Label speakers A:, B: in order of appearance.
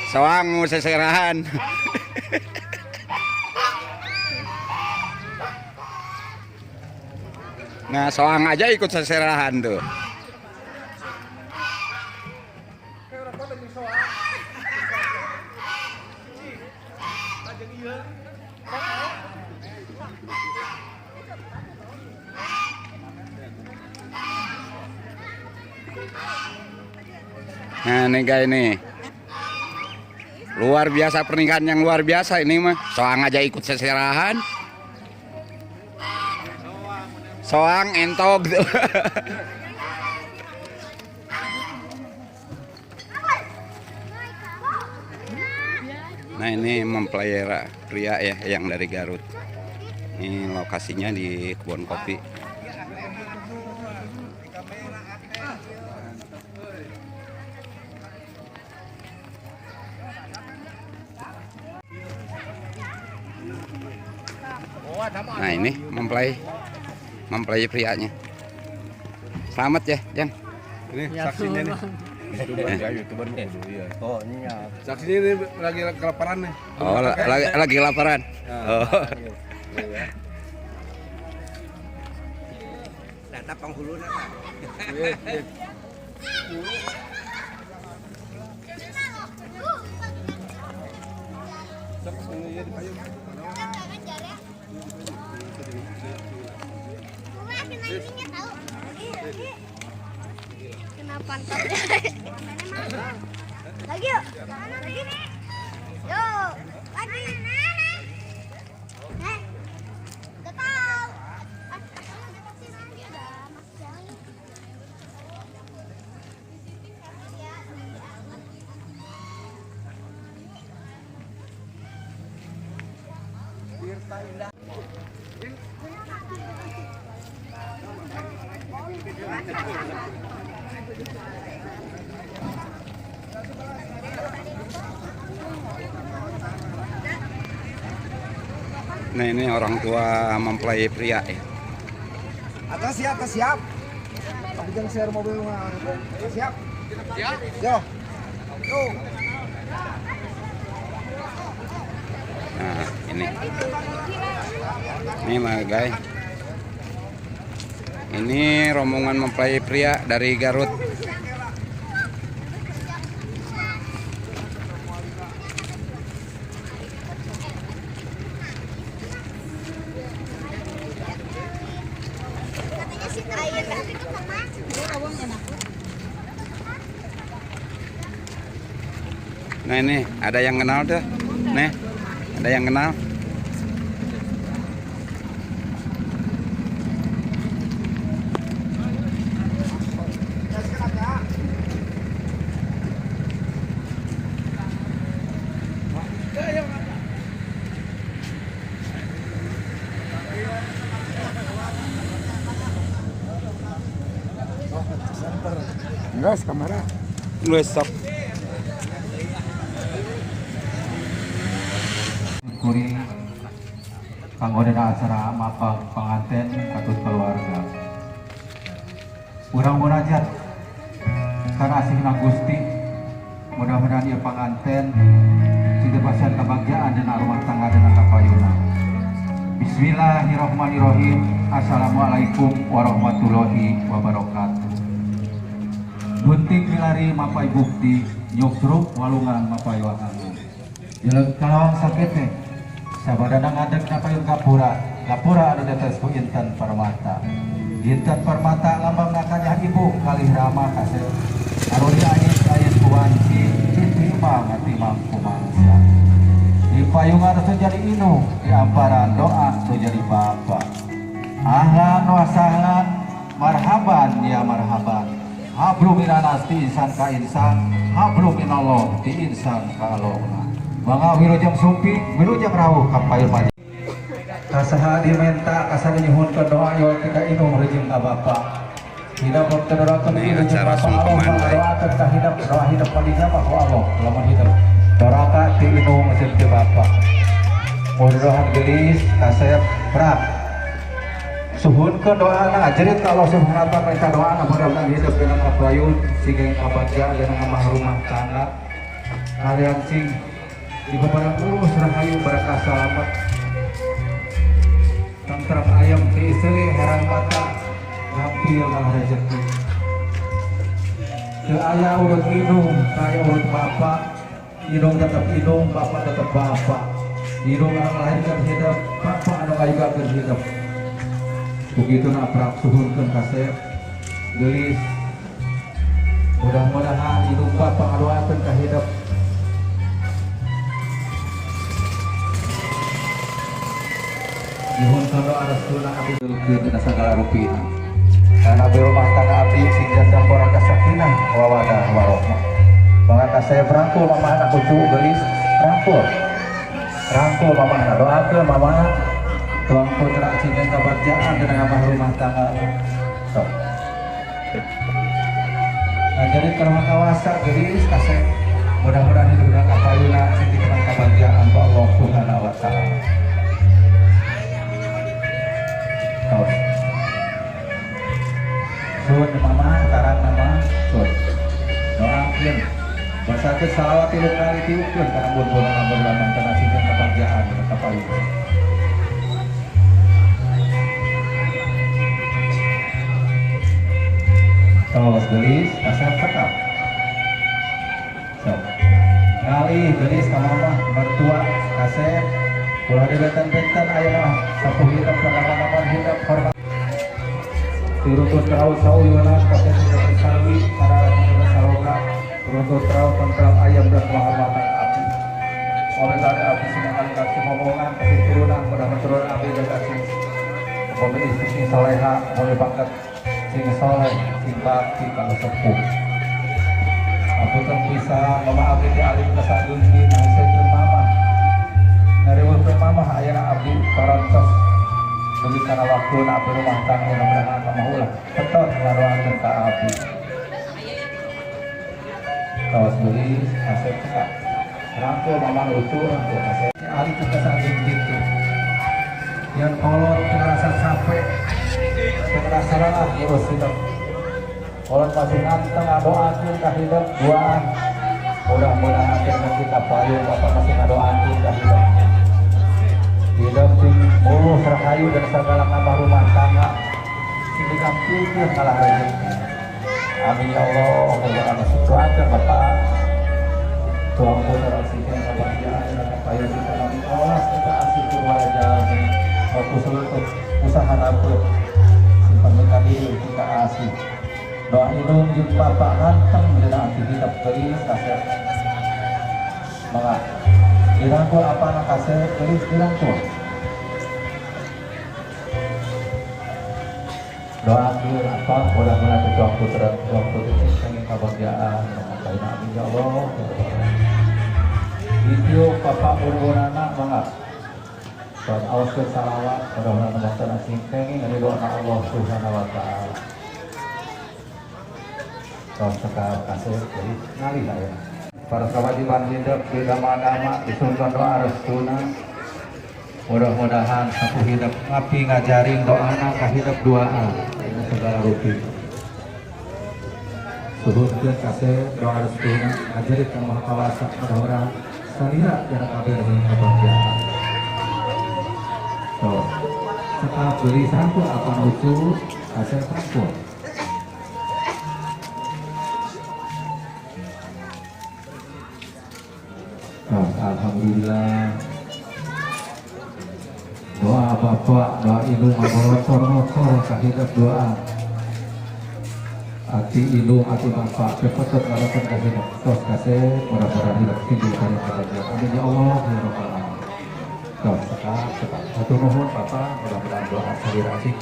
A: Soang mau seserahan. Nah, soang aja ikut seserahan tuh. Nah, nih guys nih. Luar biasa, pernikahan yang luar biasa ini mah. Soang aja ikut seserahan. Soang entog tuh. Nah, ini mempelai pria ya yang dari Garut. Ini lokasinya di kebun kopi. Nah, ini mempelai prianya. Selamat ya, Jang.
B: Ini saksinya nih. YouTuber dulu ya. Oh, ini ya. Saksinya ini lagi kelaparan nih.
A: Oh, lagi kelaparan. Oh.
C: Data penghulunya Pak.
D: Kenapa lagi yuk, lagi nih, yuk, lagi, udah tahu,
A: Nah, ini orang tua mempelai pria ya.
C: Atas siap. Aku jangan share mobil mah. Siap. Siap. Yo. Yo.
A: Nah, ini mah guys. Ini rombongan mempelai pria dari Garut. Nah, ini ada yang kenal tuh. Nih, ada yang kenal.
B: Enggak, kamera.
A: Besok.
E: Kuri kanggo dana acara mapang pengantin katut keluarga. Urang munajat karena asihna Gusti, mudah-mudahan ieu pengantin sidepasian kebahagiaan dina rumah tangga dina kapayuna. Bismillahirrahmanirrahim. Assalamualaikum warahmatullahi wabarakatuh. Bunting milari mapai bukti, nyukruk walungan mapai wahangu. Jelang kalawang sakit teh, sabadana ngadeg napayun gapura anu detesku Intan Permata. Intan Permata lambang nakanya ibu kalih rama kasih. Aruni ayat kuanci, citima ngati mampu mangsa. Di payungan itu jadi inu, di amparan doa itu jadi bapak. Ahlan wa sahlan, marhaban ya marhaban. Hablu minanas ti insan ka insan, hablu minallah ti insan ka Allah. Bangga wilujeng sumpi, wilujeng rawuh kapayun maji. Kasaha dimenta, kasana nyuhun ke doa yo tika inu rejeng ka Bapa. Hidup terdoakeun ieu jeung Bapa Allah, doakeun ka hidup, doa hidup padinya Pak Allah, lamun hidup. Doraka ti inu mesin ti Bapa. Mudah-mudahan gelis kasep prak. Suhun ke doa na jerit kalau subhanallah minta doa na mudah-mudahan hidup dengan wayun sing abagja dan amah rumah tangga kalian sing di beberapa rahayu berkah selamat tentram ayam ti istri heran mata hampir lah rezeki ke ayah urut hidung kaya urut bapak hidung tetap hidung bapak tetap bapak hidung anak lahirkan hidup bapak anak lahirkan hidup begitu nak prak suhunkan kasep gelis mudah-mudahan hidung bapak aduakan ke hidup Nuhun kalau aras tulang abdi dulkeun na sagala rupiah. Karena abdi rumah tangga abdi sing jasa boraka sakinah wawadah warahmah. Mangga saya rangkul mamahna kucu gelis rangkul. Rangkul mamahna doakeun mamahna tuang putra sing kabarjaan dengan amah rumah tangga. So. Nah, jadi kalau kawasa gelis kasih mudah-mudahan hidup dan kapayuna sing dikenan kabarjaan ku Allah Subhanahu wa taala. Sun mama tarang nama sun doakeun basakeun salawat 3 kali tiupkeun kana bun-bun amur-amur kana singkeun kebahagiaan ka paling tos gelis kasar tetap so kali gelis ka mama mertua kasep ulah dibetan-betan ayeuna sapuh hidup kana hidup hormat turutut raut sauyuna kasih sudah bersalwi para rakyat saloka turutut raut tentram ayam dan kehormatan api oleh tadi api sinangan kasih ngomongan kasih turunan mudah-mudahan turunan api dan kasih mobil istri sing soleha mobil bakat sing soleh sing bakti kalau sepuh aku tak bisa mama abdi di alim kesadun di nasihatkan mama ngariwulkan mama ayana abdi parantos demi karena waktu nak berumah tangga mudah-mudahan mama ulah betul ngaruakeun ka abdi kawas beli asep cekak rangkul mama lucu rangkul asep ali kita saking gitu yang kolot terasa sampai terasa lah urus hidup kolot masih nganteng ngadoakeun ka hidup duaan mudah-mudahan kita payung bapak masih ngadoakeun ka hidup hidup sing muluh rahayu dan segala nama rumah tangga sing dikampilkeun kalah rezeki amin ya Allah mudah-mudahan sesuatu bapak tuang putra singkeun kebahagiaan dan kepayon kita amin Allah kita asih wajah waktu seluruh usaha naput simpan kali kita asih doa hidung jeung bapak ganteng dina ati hidup gelis kasep mangga dirangkul apa anak kasih gelis dirangkul doakeun apa mudah-mudahan tuang putra sing kebahagiaan kain amin ya Allah video bapak urunana mangga dan auskeun salawat mudah-mudahan maksana sing kenging ridho Allah Subhanahu wa taala tos sekar kasih jadi ngalih lah ya para kewajiban hidup di dama-dama disunkan doa restuna mudah-mudahan sapu hidup ngapi ngajaring doana ka hidup duaan ini segala rupi suhunkeun kasih doa restuna ngajarin ka maha kawasa mudah-mudahan salira yang kabeh kebahagiaan so sekap beli sangkul apa lucu kasih sangkul alhamdulillah doa bapak doa ibu motor ka hidup doa ati ilu ati bapak kepetot ngarapan ka hidup tos kasih mudah-mudahan hidup tinggi kana kebahagiaan amin ya Allah ya rabbal alamin tos sekap hatur nuhun bapak mudah-mudahan doa salirasih